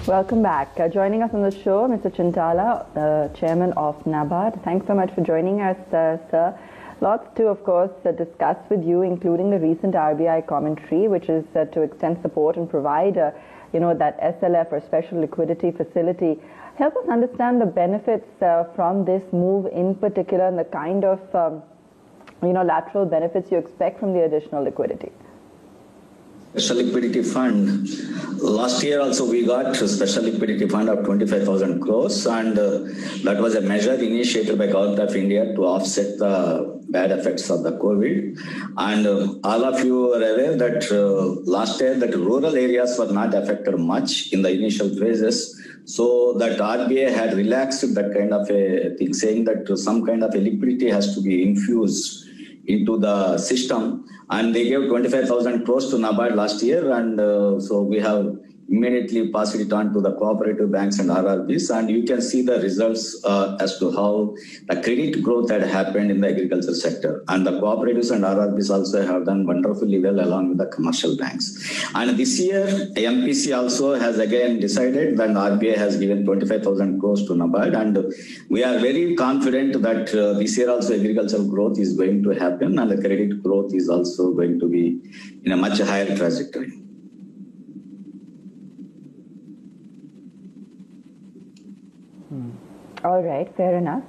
Welcome back. Joining us on the show, Mr. Chintala, Chairman of NABARD. Thanks so much for joining us, sir. Lots to, of course, discuss with you, including the recent RBI commentary, which is to extend support and provide, that SLF or Special Liquidity Facility. Help us understand the benefits from this move in particular and the kind of, lateral benefits you expect from the additional liquidity. Special Liquidity Fund. Last year also we got a Special Liquidity Fund of 25,000 crores, and that was a measure initiated by Government of India to offset the bad effects of the COVID. And all of you are aware that last year that rural areas were not affected much in the initial phases. So that RBI had relaxed that kind of a thing, saying that some kind of a liquidity has to be infused into the system, and they gave 25,000 crores to NABARD last year, and so we have immediately passed it on to the cooperative banks and RRBs, and you can see the results as to how the credit growth had happened in the agriculture sector, and the cooperatives and RRBs also have done wonderfully well along with the commercial banks. And this year MPC also has again decided that RBI has given 25,000 crores to NABARD, and we are very confident that this year also agricultural growth is going to happen, and the credit growth is also going to be in a much higher trajectory. All right, fair enough.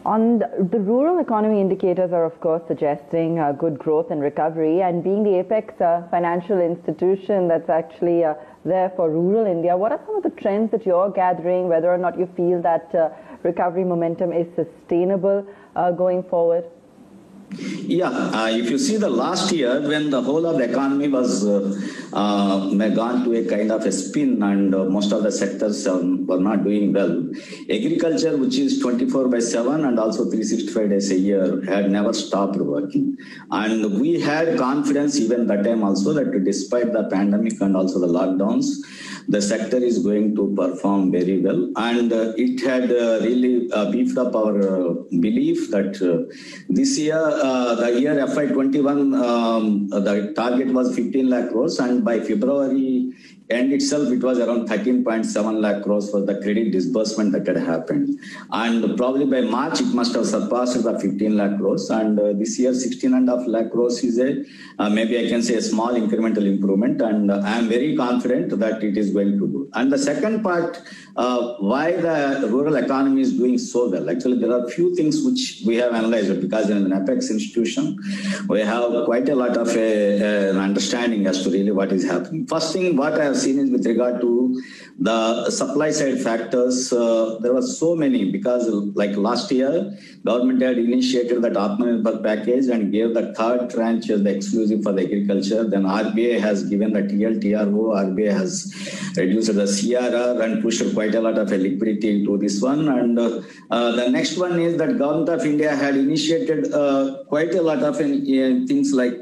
On the rural economy indicators are, of course, suggesting good growth and recovery, and being the apex financial institution that's actually there for rural India, what are some of the trends that you're gathering, whether or not you feel that recovery momentum is sustainable going forward? Yeah, if you see the last year when the whole of the economy was gone to a kind of a spin, and most of the sectors were not doing well, agriculture, which is 24/7 and also 365 days a year, had never stopped working. And we had confidence even that time also that despite the pandemic and also the lockdowns, the sector is going to perform very well. And it had really beefed up our belief that this year, the year FY21, the target was 15 lakh crores, and by February end itself, it was around 13.7 lakh crores for the credit disbursement that had happened. And probably by March, it must have surpassed the 15 lakh crores. And this year, 16.5 lakh crores is maybe I can say a small incremental improvement. And I am very confident that it is going to do. And the second part, why the rural economy is doing so well. Actually, there are few things which we have analyzed, because in an apex institution, we have quite a lot of an understanding as to really what is happening. First thing, what I have seen is with regard to the supply side factors, there were so many, because like last year, government had initiated that Atmanirbhar package and gave the third tranche as the exclusive for the agriculture. Then RBI has given the TLTRO, RBI has reduced the CRR and pushed quite a lot of liquidity into this one. And the next one is that Government of India had initiated quite a lot of things like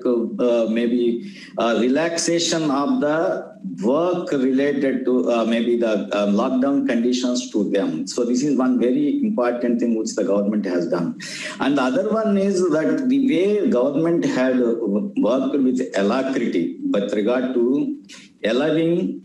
maybe relaxation of the work related to maybe the lockdown conditions to them. So this is one very important thing which the government has done. And the other one is that the way government had worked with alacrity with regard to allowing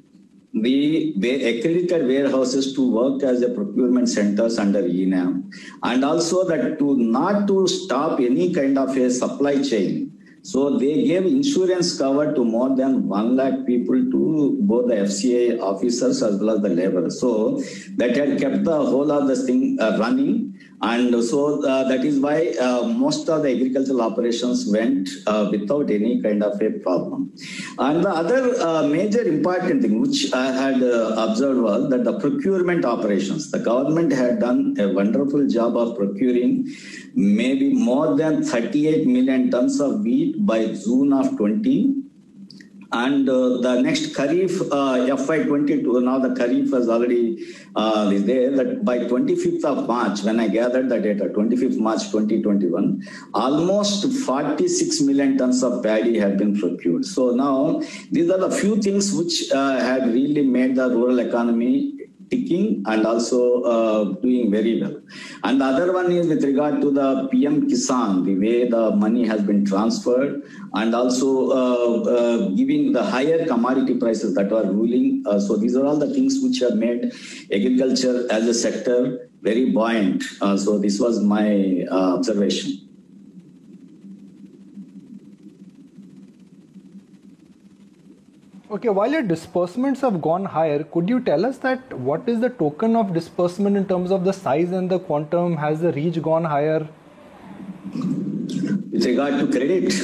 the accredited warehouses to work as a procurement centers under ENAM, and also that not to stop any kind of a supply chain. So they gave insurance cover to more than 1 lakh people, to both the FCI officers as well as the laborers. So that had kept the whole of this thing running. And so that is why most of the agricultural operations went without any kind of a problem. And the other major important thing which I had observed was that the procurement operations, the government had done a wonderful job of procuring maybe more than 38 million tons of wheat by June of 20. And the next Kharif, FY22, now the Kharif was already there, that by 25th of March, when I gathered the data, 25th March 2021, almost 46 million tons of paddy had been procured. So now, these are the few things which had really made the rural economy ticking and also doing very well. And the other one is with regard to the PM Kisan, the way the money has been transferred, and also giving the higher commodity prices that are ruling. So these are all the things which have made agriculture as a sector very buoyant. So this was my observation. Okay, while your disbursements have gone higher, could you tell us that what is the token of disbursement in terms of the size and the quantum? Has the reach gone higher? With regard to credit,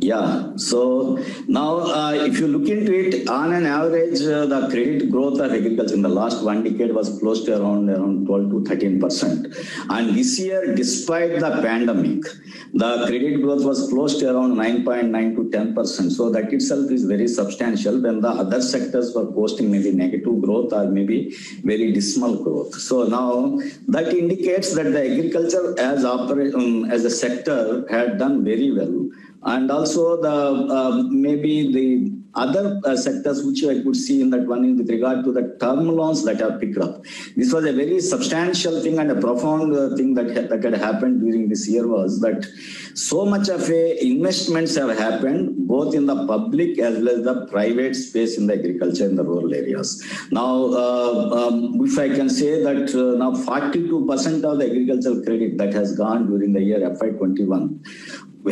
yeah. So now, if you look into it, on an average, the credit growth of agriculture in the last 1 decade was close to around 12 to 13%. And this year, despite the pandemic, the credit growth was close to around 9.9 to 10%. So that itself is very substantial when the other sectors were posting maybe negative growth or maybe very dismal growth. So now that indicates that the agriculture as a sector had done very well. And also the maybe the other sectors which I could see in that one is with regard to the term loans that have picked up. This was a very substantial thing and a profound thing that had happened during this year was that so much of investments have happened both in the public as well as the private space in the agriculture in the rural areas. Now, if I can say that now 42% of the agricultural credit that has gone during the year FY21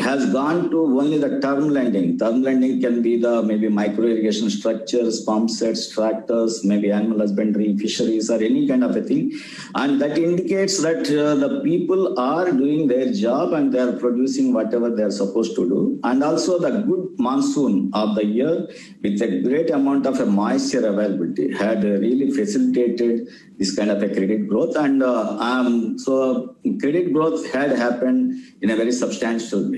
has gone to only the term lending. Term lending can be the maybe micro irrigation structures, pump sets, tractors, maybe animal husbandry, fisheries, or any kind of a thing. And that indicates that the people are doing their job and they are producing whatever they are supposed to do. And also the good monsoon of the year with a great amount of a moisture availability had really facilitated this kind of a credit growth. And so credit growth had happened in a very substantial way.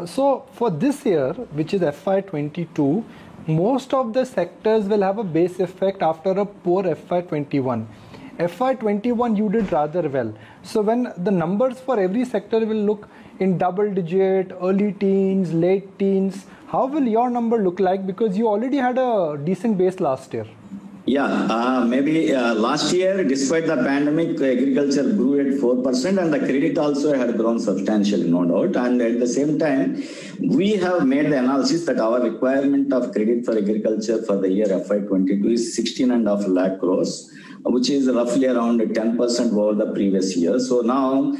So for this year, which is FY22, most of the sectors will have a base effect after a poor FY21. FY21 you did rather well. So when the numbers for every sector will look in double digit, early teens, late teens, how will your number look like? Because you already had a decent base last year. Yeah, maybe last year, despite the pandemic, agriculture grew at 4% and the credit also had grown substantially, no doubt. And at the same time, we have made the analysis that our requirement of credit for agriculture for the year FY22 is 16.5 lakh crores, which is roughly around 10% over the previous year. So now,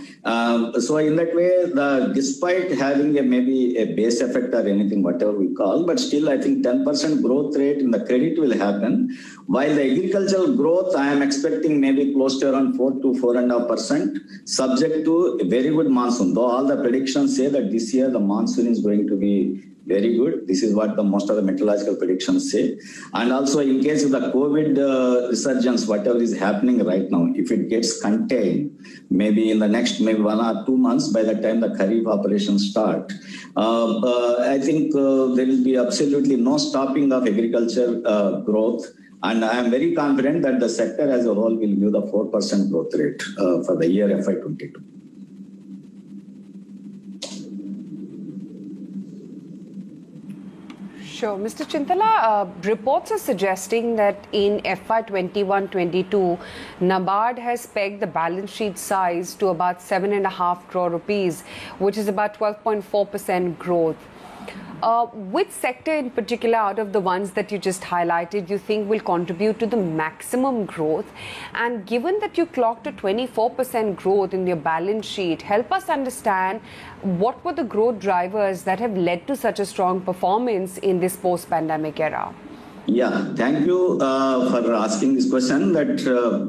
so in that way, despite having maybe a base effect or anything, whatever we call, but still I think 10% growth rate in the credit will happen. While the agricultural growth, I am expecting maybe close to around 4 to 4.5%, subject to a very good monsoon. Though all the predictions say that this year the monsoon is going to be very good. This is what most of the meteorological predictions say. And also in case of the COVID resurgence, whatever is happening right now, if it gets contained, maybe in the next maybe 1 or 2 months, by the time the Kharif operations start, I think there will be absolutely no stopping of agriculture growth. And I am very confident that the sector as a whole will give the 4% growth rate for the year FY22. Sure. Mr. Chintala, reports are suggesting that in FY21-22, NABARD has pegged the balance sheet size to about 7.5 crore rupees, which is about 12.4% growth. Which sector in particular out of the ones that you just highlighted you think will contribute to the maximum growth? And given that you clocked a 24% growth in your balance sheet, help us understand what were the growth drivers that have led to such a strong performance in this post-pandemic era? Yeah, thank you for asking this question. That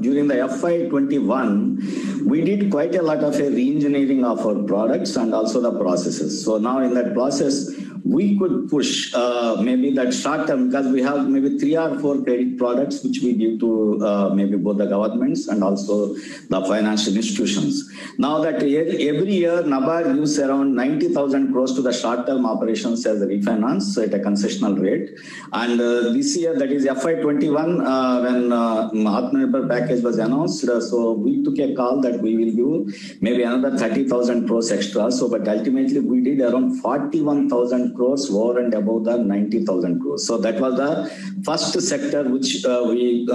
during the FY21, we did quite a lot of re-engineering of our products and also the processes. So now in that process, we could push maybe that short term, because we have maybe 3 or 4 credit products which we give to maybe both the governments and also the financial institutions. Now that every year NABARD gives around 90,000 crores to the short-term operations as a refinance at a concessional rate. And this year, that is FY21, when Atmanirbhar package was announced, so we took a call that we will give maybe another 30,000 crores extra. So, but ultimately we did around 41,000 crores over and above the 90,000 crores. So that was the first sector which we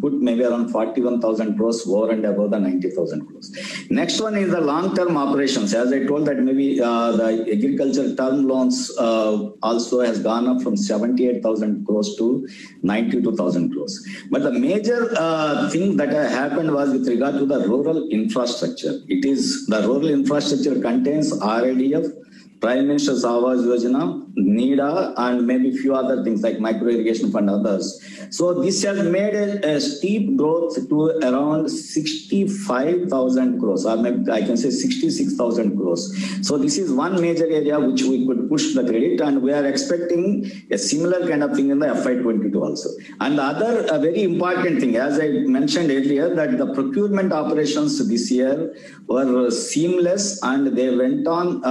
put maybe around 41,000 crores over and above the 90,000 crores. Next one is the long-term operations. As I told that maybe the agriculture term loans also has gone up from 78,000 crores to 92,000 crores. But the major thing that happened was with regard to the rural infrastructure. It is the rural infrastructure contains RIDF, Prime Minister's Awas Yojana, NIDA, and maybe few other things like micro irrigation fund and others. So this has made a steep growth to around 65,000 crores, or maybe I can say 66,000 crores. So this is one major area which we could push the credit, and we are expecting a similar kind of thing in the FY22 also. And the other very important thing, as I mentioned earlier, that the procurement operations this year were seamless, and they went on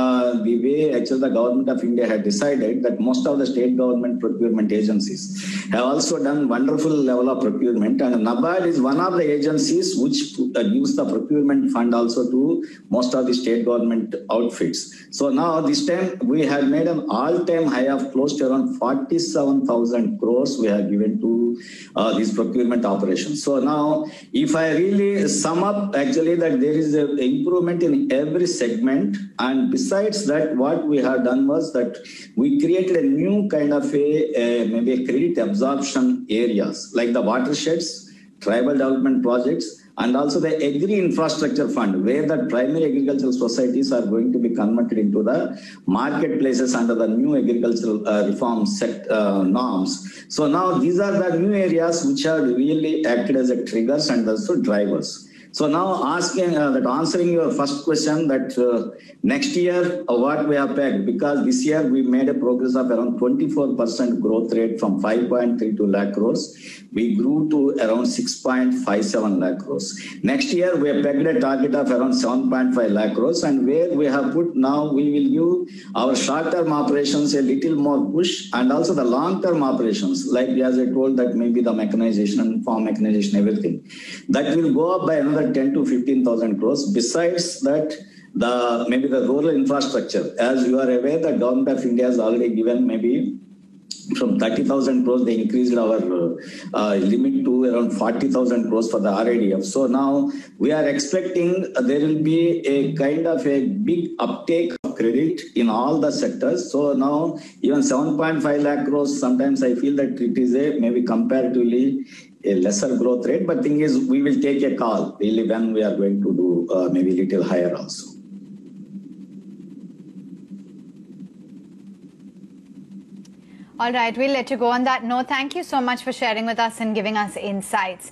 the way actually the government of India had decided that most of the state government procurement agencies have also done wonderful level of procurement, and NABARD is one of the agencies which gives the procurement fund also to most of the state government outfits. So now this time we have made an all-time high of close to around 47,000 crores we have given to these procurement operations. So now if I really sum up actually that there is an improvement in every segment, and besides that what we have done was that we created a new kind of maybe a credit absorption areas like the watersheds, tribal development projects, and also the agri infrastructure fund, where the primary agricultural societies are going to be converted into the marketplaces under the new agricultural reform norms. So now these are the new areas which have really acted as a triggers and also drivers. So now answering your first question that next year what we have pegged, because this year we made a progress of around 24% growth rate from 5.32 lakh crores. We grew to around 6.57 lakh crores. Next year we have pegged a target of around 7.5 lakh crores, and where we have put now we will give our short-term operations a little more push, and also the long-term operations, like as I told that maybe the mechanization, farm mechanization, everything, that will go up by another 10 to 15,000 crores. Besides that, maybe the rural infrastructure, as you are aware, the government of India has already given maybe from 30,000 crores, they increased our limit to around 40,000 crores for the RIDF. So now we are expecting there will be a kind of a big uptake of credit in all the sectors. So now even 7.5 lakh crores, sometimes I feel that it is a maybe comparatively a lesser growth rate, but thing is we will take a call really when we are going to do maybe a little higher also. All right, we'll let you go on that note. Thank you so much for sharing with us and giving us insights.